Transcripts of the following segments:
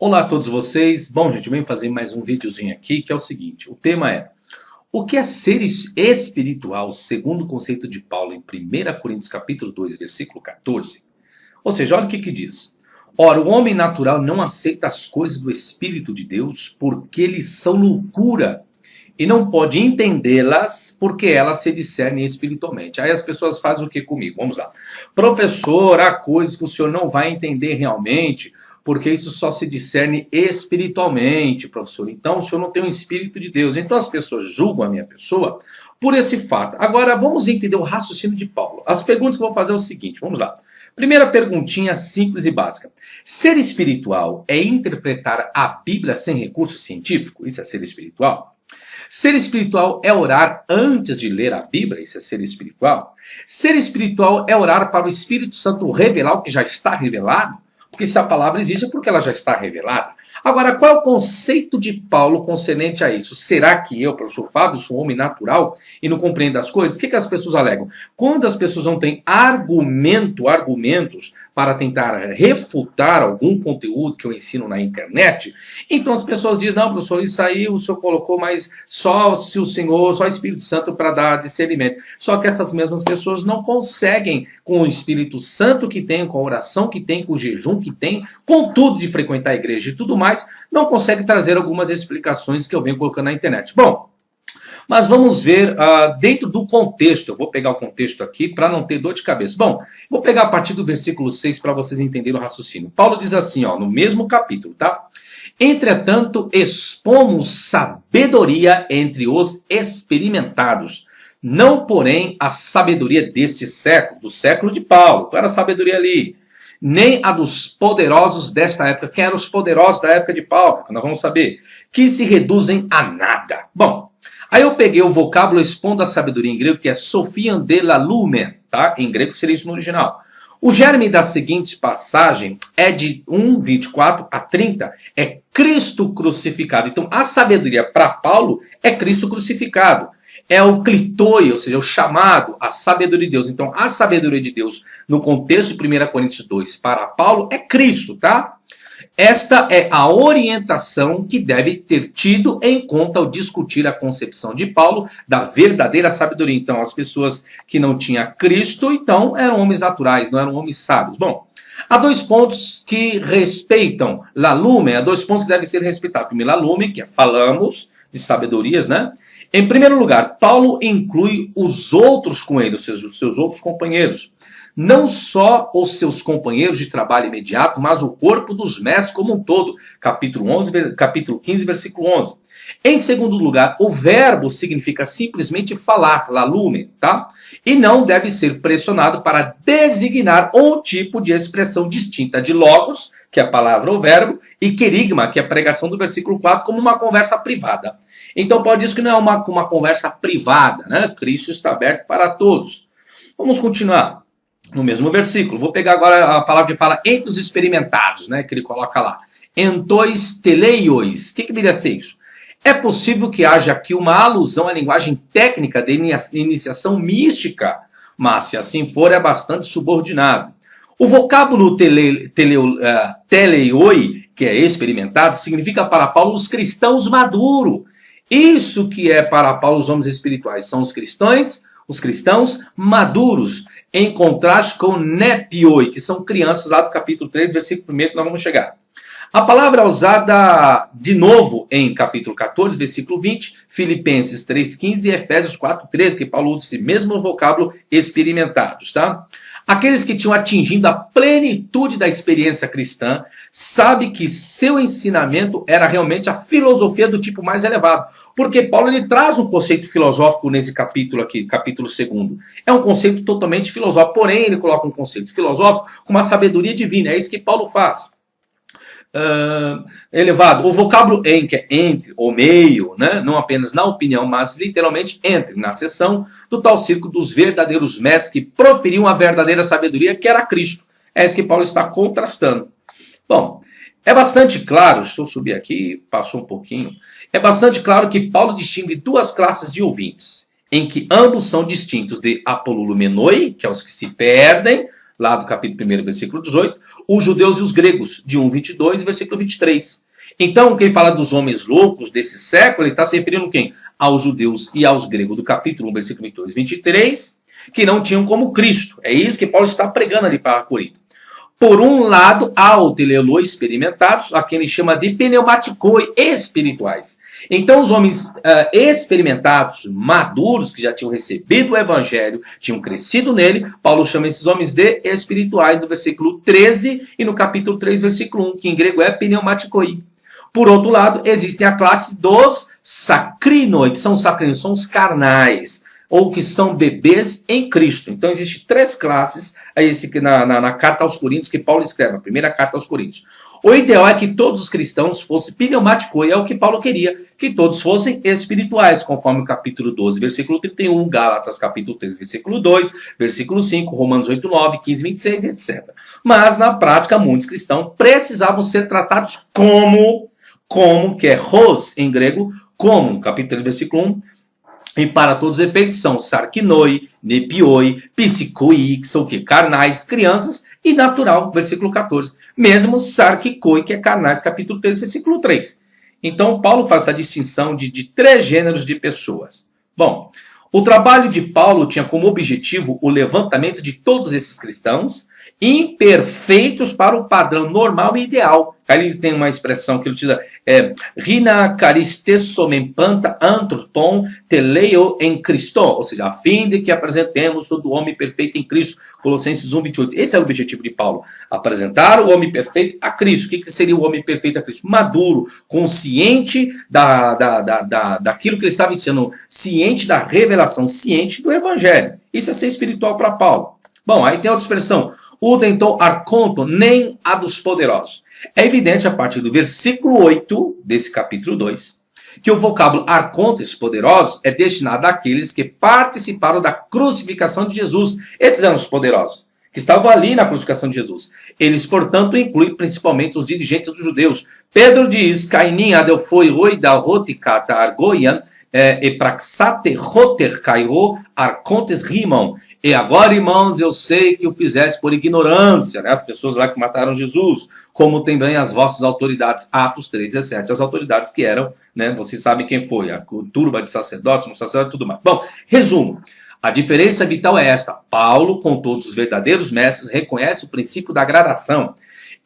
Olá a todos vocês. Bom, gente, eu venho fazer mais um videozinho aqui, que é o seguinte. O tema é: o que é ser espiritual, segundo o conceito de Paulo em 1 Coríntios capítulo 2, versículo 14? Ou seja, olha o que diz. Ora, o homem natural não aceita as coisas do Espírito de Deus porque eles são loucura e não pode entendê-las porque elas se discernem espiritualmente. Aí as pessoas fazem o que comigo? Vamos lá. Professor, há coisas que o senhor não vai entender realmente porque isso só se discerne espiritualmente, professor. Então o senhor não tem o Espírito de Deus. Então as pessoas julgam a minha pessoa por esse fato. Agora vamos entender o raciocínio de Paulo. As perguntas que eu vou fazer é o seguinte, vamos lá. Primeira perguntinha simples e básica. Ser espiritual é interpretar a Bíblia sem recurso científico? Isso é ser espiritual? Ser espiritual é orar antes de ler a Bíblia? Isso é ser espiritual? Ser espiritual é orar para o Espírito Santo revelar o que já está revelado? Porque se a palavra existe é porque ela já está revelada. Agora, qual é o conceito de Paulo concernente a isso? Será que eu, professor Fábio, sou um homem natural e não compreendo as coisas? O que as pessoas alegam? Quando as pessoas não têm argumentos para tentar refutar algum conteúdo que eu ensino na internet, então as pessoas dizem, não, professor, isso aí o senhor colocou, mas só se o Senhor, só o Espírito Santo para dar discernimento. Só que essas mesmas pessoas não conseguem, com o Espírito Santo que tem, com a oração que tem, com o jejum que tem, com tudo de frequentar a igreja e tudo mais, não consegue trazer algumas explicações que eu venho colocando na internet. Bom, mas vamos ver dentro do contexto. Eu vou pegar o contexto aqui para não ter dor de cabeça. Bom, vou pegar a partir do versículo 6 para vocês entenderem o raciocínio. Paulo diz assim, ó, no mesmo capítulo, tá? Entretanto, expomos sabedoria entre os experimentados, não porém a sabedoria deste século, do século de Paulo. Qual era a sabedoria ali? Nem a dos poderosos desta época. Quem eram os poderosos da época de Paulo? Nós vamos saber. Que se reduzem a nada. Bom, aí eu peguei o vocábulo expondo a sabedoria em grego, que é Sophian de la Lumen, tá? Em grego seria isso no original. O germe da seguinte passagem é de 1:24 a 30, é Cristo crucificado. Então a sabedoria para Paulo é Cristo crucificado. É o clitoi, ou seja, o chamado, a sabedoria de Deus. Então, a sabedoria de Deus, no contexto de 1 Coríntios 2, para Paulo, é Cristo, tá? Esta é a orientação que deve ter tido em conta ao discutir a concepção de Paulo da verdadeira sabedoria. Então, as pessoas que não tinham Cristo, então, eram homens naturais, não eram homens sábios. Bom, há dois pontos que respeitam la lume, há dois pontos que devem ser respeitados. Primeiro, la lume, que falamos de sabedorias, né? Em primeiro lugar, Paulo inclui os outros com ele, ou seja, os seus outros companheiros. Não só os seus companheiros de trabalho imediato, mas o corpo dos mestres como um todo. Capítulo 15, versículo 11. Em segundo lugar, o verbo significa simplesmente falar, la lume, tá? E não deve ser pressionado para designar um tipo de expressão distinta de logos, que é a palavra ou verbo, e querigma, que é a pregação do versículo 4, como uma conversa privada. Então Paulo diz que não é uma conversa privada, né? Cristo está aberto para todos. Vamos continuar no mesmo versículo. Vou pegar agora a palavra que fala entre os experimentados, né? Que ele coloca lá. Entois teleios. O que viria a ser isso? É possível que haja aqui uma alusão à linguagem técnica de iniciação mística, mas se assim for é bastante subordinado. O vocábulo teleioi, que é experimentado, significa para Paulo os cristãos maduros. Isso que é para Paulo os homens espirituais, são os cristãos maduros, em contraste com nepioi, que são crianças lá do capítulo 3, versículo 1, que nós vamos chegar. A palavra é usada de novo em capítulo 14, versículo 20, Filipenses 3,15 e Efésios 4,13, que Paulo usa esse mesmo vocábulo, experimentados, tá? Aqueles que tinham atingido a plenitude da experiência cristã sabem que seu ensinamento era realmente a filosofia do tipo mais elevado. Porque Paulo ele traz um conceito filosófico nesse capítulo aqui, capítulo 2. É um conceito totalmente filosófico, porém ele coloca um conceito filosófico com uma sabedoria divina. É isso que Paulo faz. Elevado. O vocábulo em, que é entre, ou meio, né? Não apenas na opinião, mas literalmente entre, na seção do tal círculo dos verdadeiros mestres que proferiam a verdadeira sabedoria, que era Cristo. É isso que Paulo está contrastando. Bom, é bastante claro, deixa eu subir aqui, passou um pouquinho, é bastante claro que Paulo distingue duas classes de ouvintes, em que ambos são distintos de apolulumenoi, que é os que se perdem, lá do capítulo 1, versículo 18, os judeus e os gregos, de 1:22, versículo 23. Então, quem fala dos homens loucos desse século, ele está se referindo a quem? Aos judeus e aos gregos, do capítulo 1, versículo 22, 23, que não tinham como Cristo. É isso que Paulo está pregando ali para Corinto. Por um lado, há o telelô experimentados, a quem ele chama de pneumaticoi espirituais. Então, os homens experimentados, maduros, que já tinham recebido o evangelho, tinham crescido nele, Paulo chama esses homens de espirituais, no versículo 13 e no capítulo 3, versículo 1, que em grego é pneumaticoi. Por outro lado, existem a classe dos sacrinoi, que são os carnais, ou que são bebês em Cristo. Então, existem 3 classes na carta aos Coríntios, que Paulo escreve, na primeira carta aos Coríntios. O ideal é que todos os cristãos fossem pneumaticoi, é o que Paulo queria, que todos fossem espirituais, conforme o capítulo 12, versículo 31, Gálatas capítulo 3, versículo 2, versículo 5, Romanos 8, 9, 15, 26, etc. Mas, na prática, muitos cristãos precisavam ser tratados como, que é hos em grego, como, capítulo 3, versículo 1, e para todos os efeitos são sarkinoi, nepioi, psicoi, que são o quê? Carnais, crianças, e natural, versículo 14. Mesmo sarkikoi, que é carnais, capítulo 3, versículo 3. Então, Paulo faz essa distinção de 3 gêneros de pessoas. Bom, o trabalho de Paulo tinha como objetivo o levantamento de todos esses cristãos imperfeitos para o padrão normal e ideal. Aí ele tem uma expressão que ele utiliza, rina caristesomen panta antropon teleo em Cristo, ou seja, a fim de que apresentemos todo o homem perfeito em Cristo, Colossenses 1:28. Esse é o objetivo de Paulo, apresentar o homem perfeito a Cristo. O que seria o homem perfeito a Cristo? Maduro, consciente daquilo que ele estava ensinando, ciente da revelação, ciente do evangelho. Isso é ser espiritual para Paulo. Bom, aí tem outra expressão, udenton arconto, nem a dos poderosos. É evidente a partir do versículo 8 desse capítulo 2 que o vocábulo arcontes poderosos é destinado àqueles que participaram da crucificação de Jesus. Esses eram os poderosos, que estavam ali na crucificação de Jesus. Eles, portanto, incluem principalmente os dirigentes dos judeus. Pedro diz, Cainin adelfoi roida roticata argoian, e praxate roter cairo arcontes rimam. E agora, irmãos, eu sei que o fizeste por ignorância, né? As pessoas lá que mataram Jesus, como também as vossas autoridades, Atos 3:17, as autoridades que eram, né? Vocês sabem quem foi, a turba de sacerdotes, um sacerdote e tudo mais. Bom, resumo. A diferença vital é esta. Paulo, com todos os verdadeiros mestres, reconhece o princípio da gradação.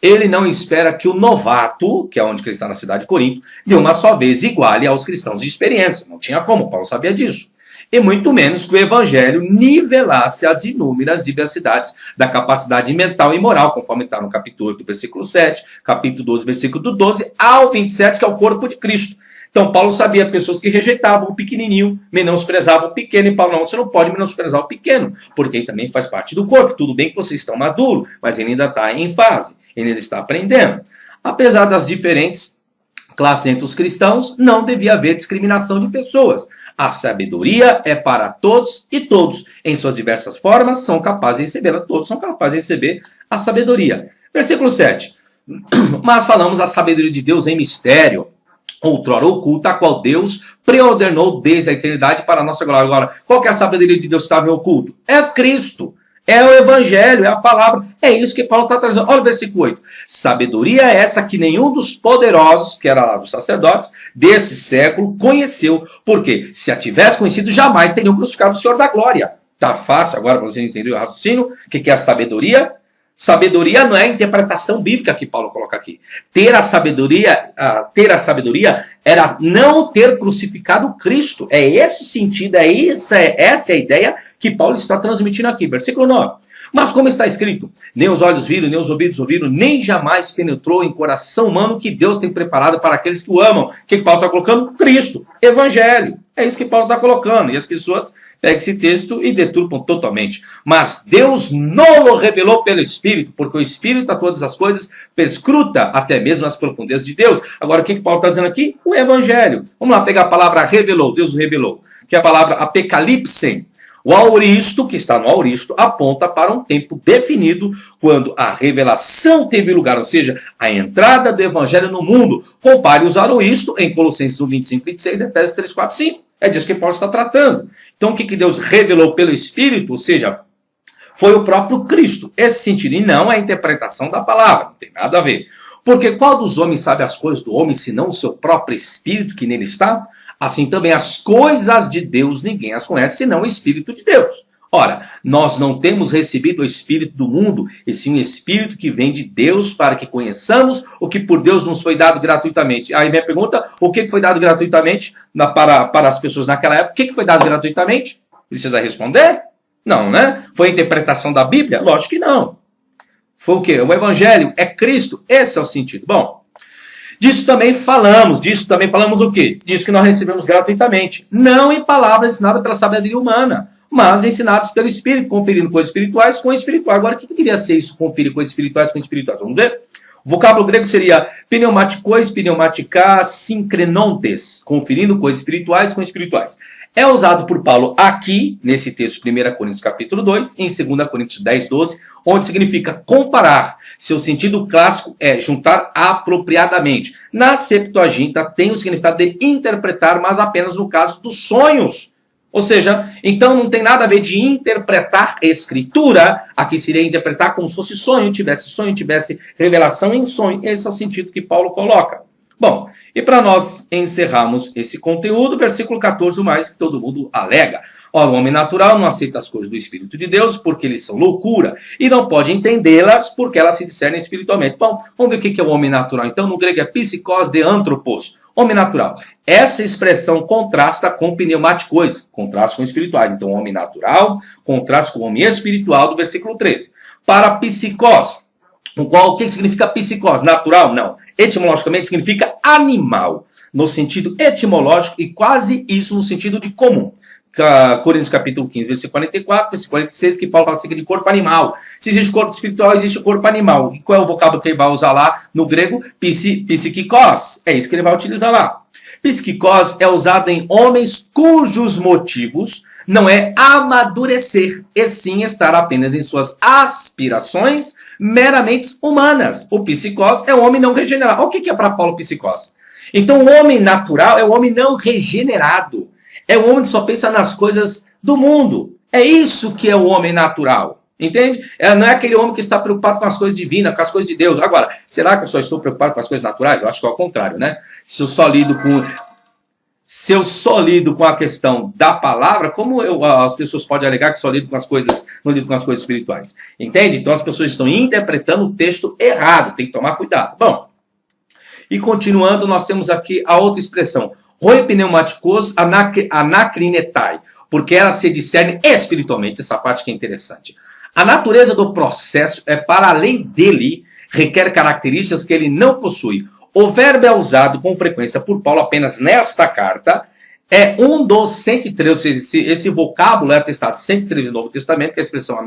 Ele não espera que o novato, que é onde ele está na cidade de Corinto, de uma só vez iguale aos cristãos de experiência. Não tinha como, Paulo sabia disso. E muito menos que o evangelho nivelasse as inúmeras diversidades da capacidade mental e moral, conforme está no capítulo 8, versículo 7, capítulo 12, versículo 12 ao 27, que é o corpo de Cristo. Então, Paulo sabia pessoas que rejeitavam o pequenininho, menosprezavam o pequeno, e Paulo, não, você não pode menosprezar o pequeno, porque ele também faz parte do corpo. Tudo bem que vocês estão maduros, mas ele ainda está em fase, ele ainda está aprendendo. Apesar das diferentes classes entre os cristãos, não devia haver discriminação de pessoas. A sabedoria é para todos e todos, em suas diversas formas, são capazes de recebê-la. Todos são capazes de receber a sabedoria. Versículo 7. Mas falamos a sabedoria de Deus em mistério, outrora oculta, a qual Deus preordenou desde a eternidade para a nossa glória. Agora, qual que é a sabedoria de Deus que estava em oculto? É Cristo. É o evangelho, é a palavra. É isso que Paulo está trazendo. Olha o versículo 8. Sabedoria é essa que nenhum dos poderosos, que era lá dos sacerdotes, desse século, conheceu. Porque se a tivesse conhecido, jamais teriam crucificado o Senhor da glória. Tá fácil agora para você entender o raciocínio. O que é a sabedoria? Sabedoria não é a interpretação bíblica que Paulo coloca aqui. Ter a sabedoria era não ter crucificado Cristo. É esse o sentido, essa é a ideia que Paulo está transmitindo aqui. Versículo 9. Mas como está escrito, nem os olhos viram, nem os ouvidos ouviram, nem jamais penetrou em coração humano que Deus tem preparado para aqueles que o amam. O que Paulo está colocando? Cristo, evangelho. É isso que Paulo está colocando. E as pessoas pegam esse texto e deturpam totalmente. Mas Deus não o revelou pelo Espírito, porque o Espírito a todas as coisas perscruta até mesmo as profundezas de Deus. Agora, o que Paulo está dizendo aqui? O evangelho. Vamos lá pegar a palavra revelou, Deus o revelou, que é a palavra apocalipse. O auristo, que está no auristo, aponta para um tempo definido, quando a revelação teve lugar, ou seja, a entrada do evangelho no mundo. Compare os auristo em Colossenses 1, 25, 26, Efésios 3, 4, 5. É disso que Paulo está tratando. Então, o que Deus revelou pelo Espírito, ou seja, Foi o próprio Cristo. Esse sentido, e não a interpretação da palavra, não tem nada a ver. Porque qual dos homens sabe as coisas do homem, senão o seu próprio espírito que nele está? Assim também as coisas de Deus ninguém as conhece, senão o Espírito de Deus. Ora, nós não temos recebido o Espírito do mundo, e sim o Espírito que vem de Deus para que conheçamos o que por Deus nos foi dado gratuitamente. Aí minha pergunta, o que foi dado gratuitamente para as pessoas naquela época? O que foi dado gratuitamente? Precisa responder? Não, né? Foi a interpretação da Bíblia? Lógico que não. Foi o quê? O Evangelho é Cristo. Esse é o sentido. Bom, disso também falamos o quê? Disso que nós recebemos gratuitamente. Não em palavras ensinadas pela sabedoria humana, mas ensinadas pelo Espírito, conferindo coisas espirituais com espirituais. Agora, o que deveria ser isso, conferir coisas espirituais com espirituais? Vamos ver? O vocábulo grego seria pneumatikos, pneumatika, synkrenontes, conferindo coisas espirituais com espirituais. É usado por Paulo aqui, nesse texto, 1 Coríntios capítulo 2, em 2 Coríntios 10, 12, onde significa comparar. Seu sentido clássico é juntar apropriadamente. Na Septuaginta tem o significado de interpretar, mas apenas no caso dos sonhos. Ou seja, então não tem nada a ver de interpretar a escritura, aqui seria interpretar como se fosse sonho, tivesse revelação em sonho. Esse é o sentido que Paulo coloca. Bom, e para nós encerrarmos esse conteúdo, versículo 14, o mais que todo mundo alega. Ora, o homem natural não aceita as coisas do Espírito de Deus porque eles são loucura e não pode entendê-las porque elas se discernem espiritualmente. Bom, vamos ver o que é o homem natural. Então, no grego é psikos de anthropos, homem natural. Essa expressão contrasta com pneumatikos, contrasta com espirituais. Então, homem natural contrasta com o homem espiritual do versículo 13. Para psikos, o que significa psikos? Natural? Não. Etimologicamente significa animal, no sentido etimológico e quase isso no sentido de comum. Coríntios capítulo 15, versículo 44, versículo 46, que Paulo fala acerca de corpo animal. Se existe corpo espiritual, existe o corpo animal. E qual é o vocábulo que ele vai usar lá no grego? Psikikos. É isso que ele vai utilizar lá. Psikikos é usado em homens cujos motivos não é amadurecer, e sim estar apenas em suas aspirações meramente humanas. O psikos é o homem não regenerado. Olha o que é para Paulo psikos. Então o homem natural é o homem não regenerado. É o homem que só pensa nas coisas do mundo. É isso que é o homem natural. Entende? Não é aquele homem que está preocupado com as coisas divinas, com as coisas de Deus. Agora, será que eu só estou preocupado com as coisas naturais? Eu acho que é ao contrário, né? Se eu só lido com a questão da palavra, como as pessoas podem alegar que só lido com as coisas, não lido com as coisas espirituais? Entende? Então as pessoas estão interpretando o texto errado. Tem que tomar cuidado. Bom, e continuando, nós temos aqui a outra expressão. Roi pneumatikos anacrinetai, porque ela se discerne espiritualmente. Essa parte que é interessante. A natureza do processo é para além dele, requer características que ele não possui. O verbo é usado com frequência por Paulo apenas nesta carta. É um dos 103, ou seja, esse vocábulo é atestado 103 do Novo Testamento, que é a expressão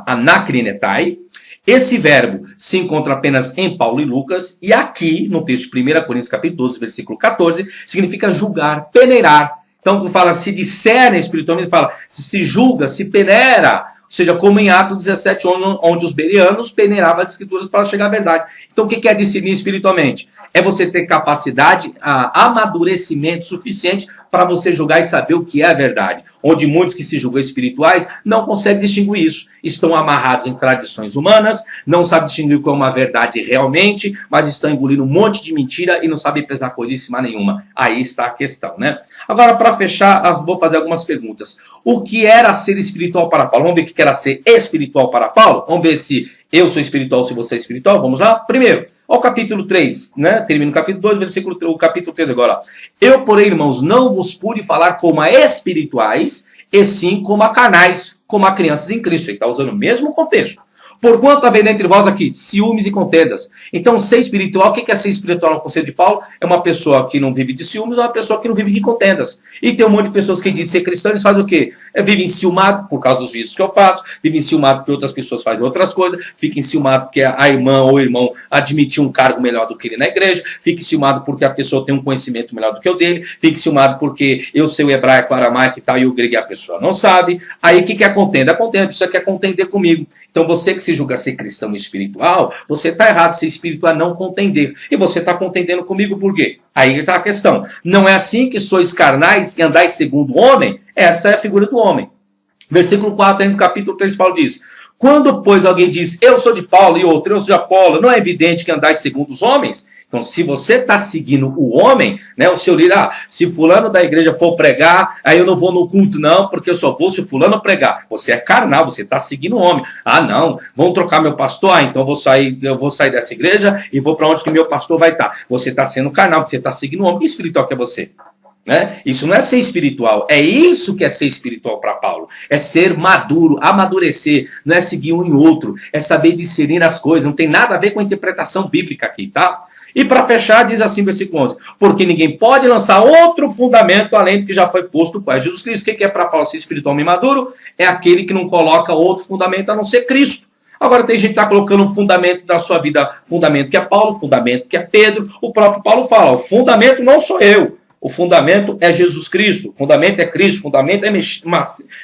anacrinetai. Esse verbo se encontra apenas em Paulo e Lucas, e aqui, no texto de 1 Coríntios capítulo 12, versículo 14, significa julgar, peneirar. Então, quando fala se discerne espiritualmente, fala se julga, se peneira. Ou seja, como em Atos 17, onde os bereanos peneiravam as escrituras para chegar à verdade. Então, o que é discernir espiritualmente? É você ter capacidade, amadurecimento suficiente para você julgar e saber o que é a verdade. Onde muitos que se julgam espirituais não conseguem distinguir isso. Estão amarrados em tradições humanas, não sabem distinguir o que é uma verdade realmente, mas estão engolindo um monte de mentira e não sabem pesar coisíssima nenhuma. Aí está a questão, né? Agora, para fechar, vou fazer algumas perguntas. O que era ser espiritual para Paulo? Vamos ver o que era ser espiritual para Paulo? Vamos ver se eu sou espiritual, se você é espiritual. Vamos lá? Primeiro, ao capítulo 3, né? Termina o capítulo 2, o capítulo 3 agora. Eu, porém, irmãos, não vos pude falar como a espirituais, e sim como a carnais, como a crianças em Cristo. Ele está usando o mesmo contexto. Porquanto havendo entre vós aqui ciúmes e contendas. Então, ser espiritual, o que é ser espiritual no conceito de Paulo? É uma pessoa que não vive de ciúmes, ou uma pessoa que não vive de contendas. E tem um monte de pessoas que dizem ser cristão, eles fazem o quê? Vivem enciumado por causa dos vícios que eu faço, vivem enciumado porque outras pessoas fazem outras coisas, fica enciumado porque a irmã ou o irmão admitiu um cargo melhor do que ele na igreja, fica enciumado porque a pessoa tem um conhecimento melhor do que o dele, fica enciumado porque eu sei o hebraico, o aramaico e tal, e o grego e a pessoa não sabe. Aí o que é a contenda? A contenda, a pessoa quer contender comigo. Então você que se julga ser cristão espiritual, você está errado. Ser espiritual é não contender. E você está contendendo comigo por quê? Aí está a questão. Não é assim que sois carnais e andais segundo o homem? Essa é a figura do homem. Versículo 4 do capítulo 3, Paulo diz: quando, pois, alguém diz, eu sou de Paulo e outro, eu sou de Apolo, não é evidente que andais segundo os homens? Então, se você está seguindo o homem, né, o seu líder, se fulano da igreja for pregar, aí eu não vou no culto não, porque eu só vou se fulano pregar. Você é carnal, você está seguindo o homem. Não, vão trocar meu pastor? Então eu vou sair dessa igreja e vou para onde que meu pastor vai estar. Você está sendo carnal, porque você está seguindo o homem. Que espiritual que é você? Né? Isso não é ser espiritual, é isso que é ser espiritual para Paulo, é ser maduro, amadurecer, não é seguir um em outro, é saber discernir as coisas, não tem nada a ver com a interpretação bíblica aqui, tá? E para fechar, diz assim, versículo 11, porque ninguém pode lançar outro fundamento além do que já foi posto, qual é Jesus Cristo. O que é para Paulo ser espiritual e maduro? É aquele que não coloca outro fundamento a não ser Cristo. Agora tem gente que está colocando um fundamento da sua vida, fundamento que é Paulo, fundamento que é Pedro. O próprio Paulo fala, o fundamento não sou eu. O fundamento é Jesus Cristo, o fundamento é Cristo, o fundamento é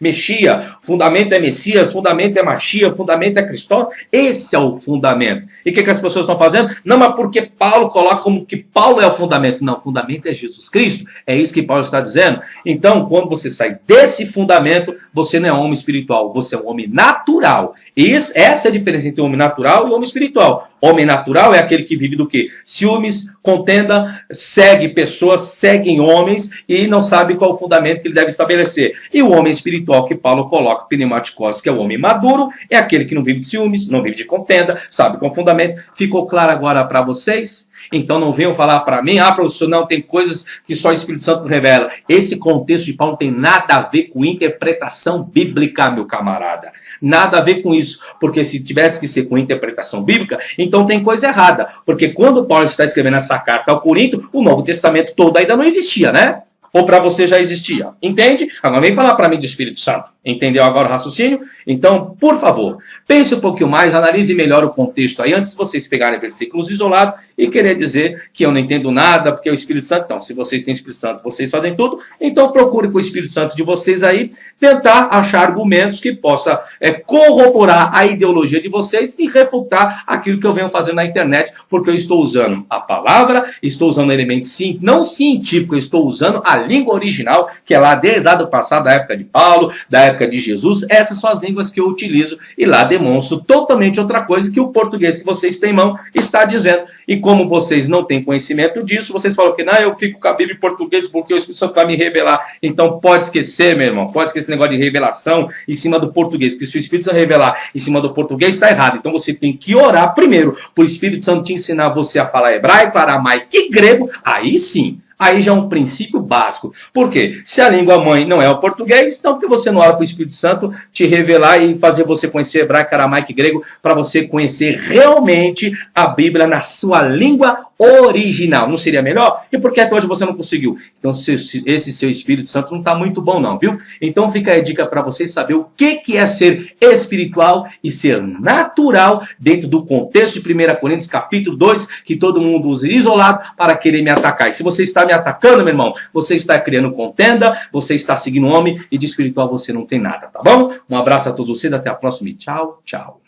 Mexia, o fundamento é Messias, o fundamento é Machia, o fundamento é Cristó. Esse é o fundamento. E o que as pessoas estão fazendo? Não, mas porque Paulo coloca como que Paulo é o fundamento. Não, o fundamento é Jesus Cristo. É isso que Paulo está dizendo. Então, quando você sai desse fundamento, você não é um homem espiritual, você é um homem natural. Essa é a diferença entre homem natural e homem espiritual. Homem natural é aquele que vive do quê? Ciúmes, contenda, segue pessoas, segue em homens e não sabe qual o fundamento que ele deve estabelecer. E o homem espiritual que Paulo coloca, pneumaticos, que é o homem maduro, é aquele que não vive de ciúmes, não vive de contenda, sabe qual o fundamento. Ficou claro agora para vocês? Então não venham falar para mim, professor, não, tem coisas que só o Espírito Santo revela. Esse contexto de Paulo não tem nada a ver com interpretação bíblica, meu camarada. Nada a ver com isso, porque se tivesse que ser com interpretação bíblica, então tem coisa errada. Porque quando Paulo está escrevendo essa carta ao Corinto, o Novo Testamento todo ainda não existia, né? Ou para você já existia. Entende? Agora vem falar para mim do Espírito Santo. Entendeu agora o raciocínio? Então, por favor, pense um pouquinho mais, analise melhor o contexto aí, antes de vocês pegarem versículos isolados e querer dizer que eu não entendo nada, porque é o Espírito Santo. Então, se vocês têm o Espírito Santo, vocês fazem tudo, então procure com o Espírito Santo de vocês aí, tentar achar argumentos que possa corroborar a ideologia de vocês e refutar aquilo que eu venho fazendo na internet, porque eu estou usando a palavra, estou usando elementos não científicos, eu estou usando a língua original, que é lá desde lá do passado, da época de Paulo, da época de Jesus. Essas são as línguas que eu utilizo e lá demonstro totalmente outra coisa que o português que vocês têm em mão está dizendo. E como vocês não têm conhecimento disso, vocês falam que não, eu fico com a Bíblia em português porque o Espírito Santo vai me revelar. Então pode esquecer, meu irmão, pode esquecer esse negócio de revelação em cima do português, porque se o Espírito Santo revelar em cima do português, está errado. Então você tem que orar primeiro para o Espírito Santo te ensinar você a falar hebraico, aramaico e grego, aí sim. Aí já é um princípio básico. Por quê? Se a língua mãe não é o português, então por que você não ora para o Espírito Santo te revelar e fazer você conhecer hebraico, aramaico e grego, para você conhecer realmente a Bíblia na sua língua original? Não seria melhor? E por que até hoje você não conseguiu? Então esse seu Espírito Santo não está muito bom não, viu? Então fica aí a dica para vocês saber o que é ser espiritual e ser natural dentro do contexto de 1 Coríntios capítulo 2, que todo mundo usa isolado para querer me atacar. E se você está me atacando, meu irmão, você está criando contenda, você está seguindo o homem e de espiritual você não tem nada, tá bom? Um abraço a todos vocês, até a próxima e tchau, tchau.